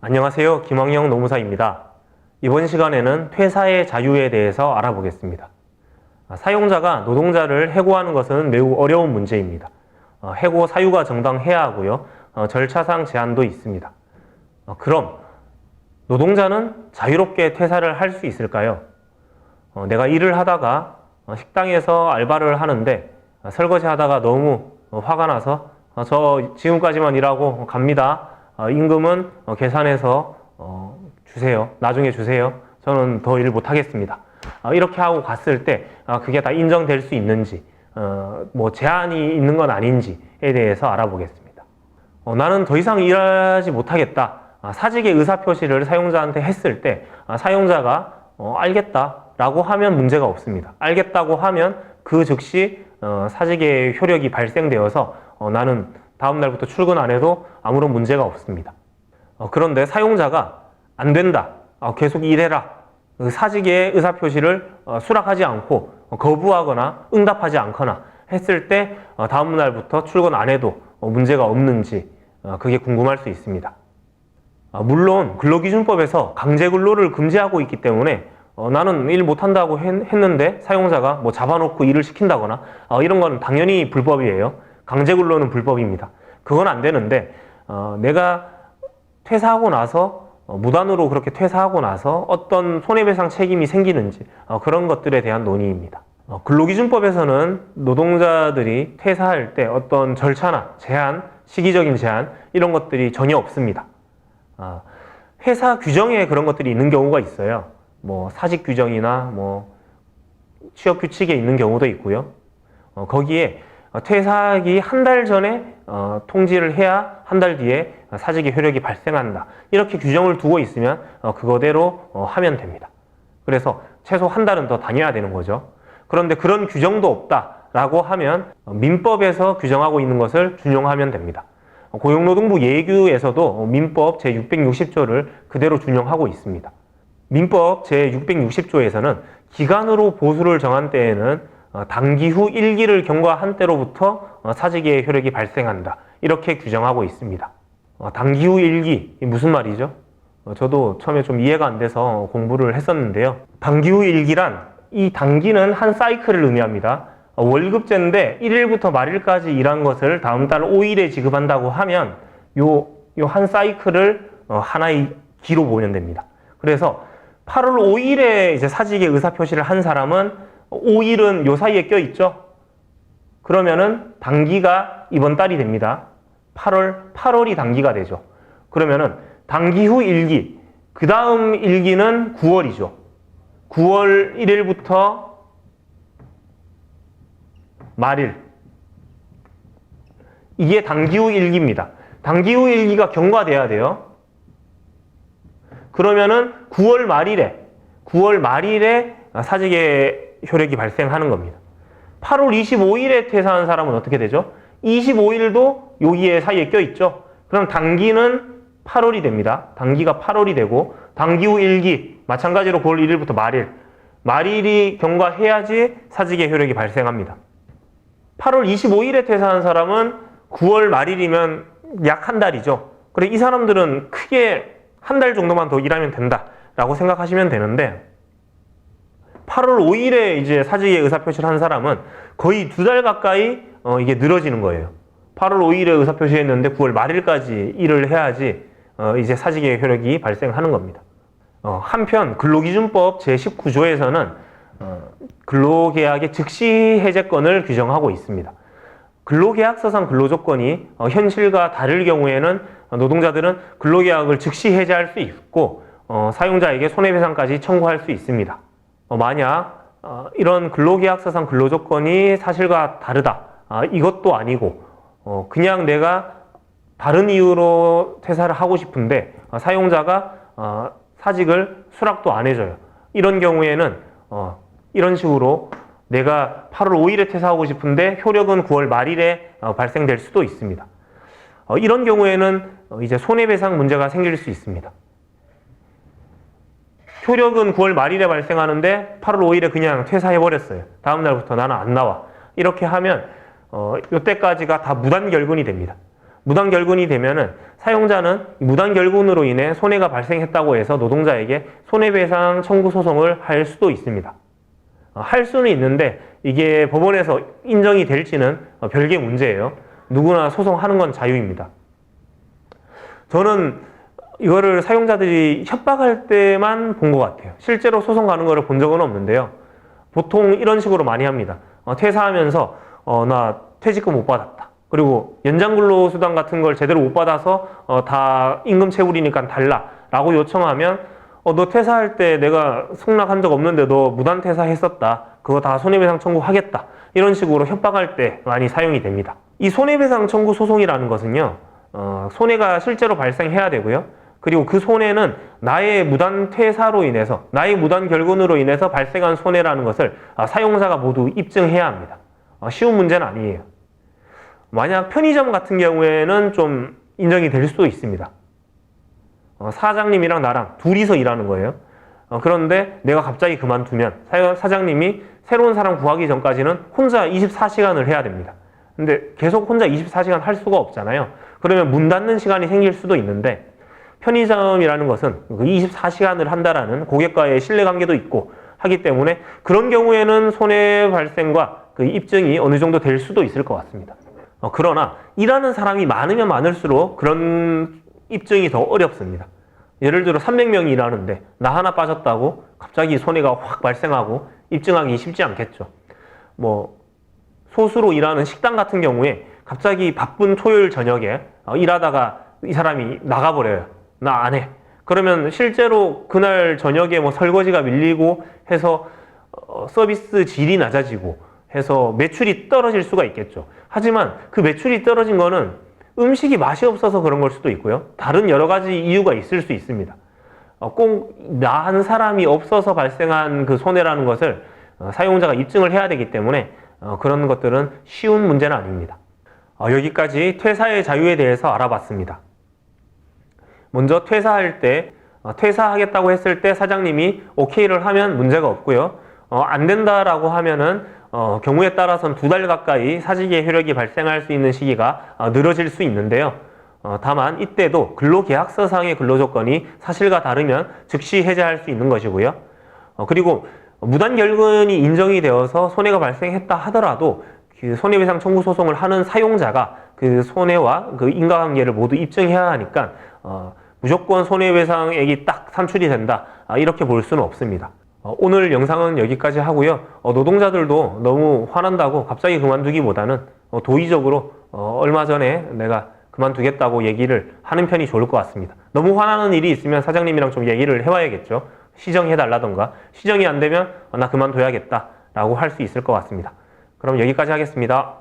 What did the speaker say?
안녕하세요. 김학영 노무사입니다. 이번 시간에는 퇴사의 자유에 대해서 알아보겠습니다. 사용자가 노동자를 해고하는 것은 매우 어려운 문제입니다. 해고 사유가 정당해야 하고요. 절차상 제한도 있습니다. 그럼 노동자는 자유롭게 퇴사를 할 수 있을까요? 내가 일을 하다가 식당에서 알바를 하는데 설거지 하다가 너무 화가 나서 저 지금까지만 일하고 갑니다. 임금은 계산해서 주세요. 나중에 주세요. 저는 더 일 못하겠습니다. 이렇게 하고 갔을 때 그게 다 인정될 수 있는지, 뭐 제한이 있는 건 아닌지에 대해서 알아보겠습니다. 나는 더 이상 일하지 못하겠다. 사직의 의사표시를 사용자한테 했을 때 사용자가 알겠다라고 하면 문제가 없습니다. 알겠다고 하면 그 즉시 사직의 효력이 발생되어서 나는 다음 날부터 출근 안 해도 아무런 문제가 없습니다. 그런데 사용자가 안 된다, 계속 일해라, 사직의 의사표시를 수락하지 않고 거부하거나 응답하지 않거나 했을 때 다음 날부터 출근 안 해도 문제가 없는지 그게 궁금할 수 있습니다. 물론 근로기준법에서 강제근로를 금지하고 있기 때문에 나는 일 못한다고 했는데 사용자가 뭐 잡아놓고 일을 시킨다거나 이런 건 당연히 불법이에요. 강제근로는 불법입니다. 그건 안 되는데 내가 퇴사하고 나서 무단으로 그렇게 퇴사하고 나서 어떤 손해배상 책임이 생기는지 그런 것들에 대한 논의입니다. 근로기준법에서는 노동자들이 퇴사할 때 어떤 절차나 제한, 시기적인 제한 이런 것들이 전혀 없습니다. 회사 규정에 그런 것들이 있는 경우가 있어요. 뭐 사직 규정이나 뭐 취업 규칙에 있는 경우도 있고요. 거기에 퇴사하기 한 달 전에 통지를 해야 한 달 뒤에 사직의 효력이 발생한다. 이렇게 규정을 두고 있으면 그거대로 하면 됩니다. 그래서 최소 한 달은 더 다녀야 되는 거죠. 그런데 그런 규정도 없다라고 하면 민법에서 규정하고 있는 것을 준용하면 됩니다. 고용노동부 예규에서도 민법 제660조를 그대로 준용하고 있습니다. 민법 제660조에서는 기간으로 보수를 정한 때에는 단기 후 1기를 경과한 때로부터 사직의 효력이 발생한다. 이렇게 규정하고 있습니다. 단기 후 1기, 무슨 말이죠? 저도 처음에 좀 이해가 안 돼서 공부를 했었는데요. 단기 후 1기란 이 단기는 한 사이클을 의미합니다. 월급제인데 1일부터 말일까지 일한 것을 다음 달 5일에 지급한다고 하면 요 한 사이클을 하나의 기로 보면 됩니다. 그래서 8월 5일에 이제 사직의 의사표시를 한 사람은 5일은 요 사이에 껴있죠? 그러면은 단기가 이번 달이 됩니다. 8월이 단기가 되죠. 그러면은 단기 후 1기, 그 다음 1기는 9월이죠. 9월 1일부터 말일. 이게 단기 후 1기입니다. 단기 후 1기가 경과돼야 돼요. 그러면은 9월 말일에 사직의 효력이 발생하는 겁니다. 8월 25일에 퇴사한 사람은 어떻게 되죠? 25일도 여기에 사이에 껴있죠? 그럼 단기는 8월이 됩니다. 단기가 8월이 되고 단기 후 1기, 마찬가지로 9월 1일부터 말일이 경과해야지 사직의 효력이 발생합니다. 8월 25일에 퇴사한 사람은 9월 말일이면 약 한 달이죠. 그래 이 사람들은 크게 한 달 정도만 더 일하면 된다라고 생각하시면 되는데 8월 5일에 이제 사직의 의사표시를 한 사람은 거의 2달 가까이 이게 늘어지는 거예요. 8월 5일에 의사표시했는데 9월 말일까지 일을 해야지 이제 사직의 효력이 발생하는 겁니다. 한편 근로기준법 제19조에서는 근로계약의 즉시 해제권을 규정하고 있습니다. 근로계약서상 근로조건이 현실과 다를 경우에는 노동자들은 근로계약을 즉시 해제할 수 있고 사용자에게 손해배상까지 청구할 수 있습니다. 만약 이런 근로계약서상 근로조건이 사실과 다르다, 이것도 아니고 그냥 내가 다른 이유로 퇴사를 하고 싶은데 사용자가 사직을 수락도 안 해줘요. 이런 경우에는 이런 식으로 내가 8월 5일에 퇴사하고 싶은데 효력은 9월 말일에 발생될 수도 있습니다. 이런 경우에는 이제 손해배상 문제가 생길 수 있습니다. 효력은 9월 말일에 발생하는데 8월 5일에 그냥 퇴사해버렸어요. 다음 날부터 나는 안 나와. 이렇게 하면 이때까지가 다 무단결근이 됩니다. 무단결근이 되면은 사용자는 무단결근으로 인해 손해가 발생했다고 해서 노동자에게 손해배상 청구 소송을 할 수도 있습니다. 할 수는 있는데 이게 법원에서 인정이 될지는 별개 문제예요. 누구나 소송하는 건 자유입니다. 저는 이거를 사용자들이 협박할 때만 본 것 같아요. 실제로 소송 가는 거를 본 적은 없는데요. 보통 이런 식으로 많이 합니다. 퇴사하면서 나 퇴직금 못 받았다. 그리고 연장근로수당 같은 걸 제대로 못 받아서 다 임금 체불이니까 달라 라고 요청하면 너 퇴사할 때 내가 승낙한 적 없는데 너 무단 퇴사했었다. 그거 다 손해배상 청구하겠다. 이런 식으로 협박할 때 많이 사용이 됩니다. 이 손해배상 청구 소송이라는 것은요, 손해가 실제로 발생해야 되고요. 그리고 그 손해는 나의 무단 퇴사로 인해서, 나의 무단 결근으로 인해서 발생한 손해라는 것을 사용자가 모두 입증해야 합니다. 쉬운 문제는 아니에요. 만약 편의점 같은 경우에는 좀 인정이 될 수도 있습니다. 사장님이랑 나랑 둘이서 일하는 거예요. 그런데 내가 갑자기 그만두면 사장님이 새로운 사람 구하기 전까지는 혼자 24시간을 해야 됩니다. 근데 계속 혼자 24시간 할 수가 없잖아요. 그러면 문 닫는 시간이 생길 수도 있는데 편의점이라는 것은 24시간을 한다라는 고객과의 신뢰관계도 있고 하기 때문에 그런 경우에는 손해 발생과 그 입증이 어느 정도 될 수도 있을 것 같습니다. 그러나 일하는 사람이 많으면 많을수록 그런 입증이 더 어렵습니다. 예를 들어 300명이 일하는데 나 하나 빠졌다고 갑자기 손해가 확 발생하고 입증하기 쉽지 않겠죠. 소수로 일하는 식당 같은 경우에 갑자기 바쁜 토요일 저녁에 일하다가 이 사람이 나가버려요. 나 안 해. 그러면 실제로 그날 저녁에 설거지가 밀리고 해서 서비스 질이 낮아지고 해서 매출이 떨어질 수가 있겠죠. 하지만 그 매출이 떨어진 거는 음식이 맛이 없어서 그런 걸 수도 있고요. 다른 여러 가지 이유가 있을 수 있습니다. 꼭 나 한 사람이 없어서 발생한 그 손해라는 것을 사용자가 입증을 해야 되기 때문에 그런 것들은 쉬운 문제는 아닙니다. 여기까지 퇴사의 자유에 대해서 알아봤습니다. 먼저 퇴사할 때, 퇴사하겠다고 했을 때 사장님이 오케이를 하면 문제가 없고요. 안 된다라고 하면은 경우에 따라서는 2달 가까이 사직의 효력이 발생할 수 있는 시기가 늘어질 수 있는데요. 다만 이때도 근로계약서상의 근로조건이 사실과 다르면 즉시 해제할 수 있는 것이고요. 그리고 무단결근이 인정이 되어서 손해가 발생했다 하더라도 그 손해배상 청구 소송을 하는 사용자가 그 손해와 그 인과관계를 모두 입증해야 하니까 무조건 손해배상액이 딱 산출이 된다 이렇게 볼 수는 없습니다. 오늘 영상은 여기까지 하고요. 노동자들도 너무 화난다고 갑자기 그만두기보다는 도의적으로 얼마 전에 내가 그만두겠다고 얘기를 하는 편이 좋을 것 같습니다. 너무 화나는 일이 있으면 사장님이랑 좀 얘기를 해봐야겠죠. 시정해달라던가 시정이 안 되면 나 그만둬야겠다 라고 할 수 있을 것 같습니다. 그럼 여기까지 하겠습니다.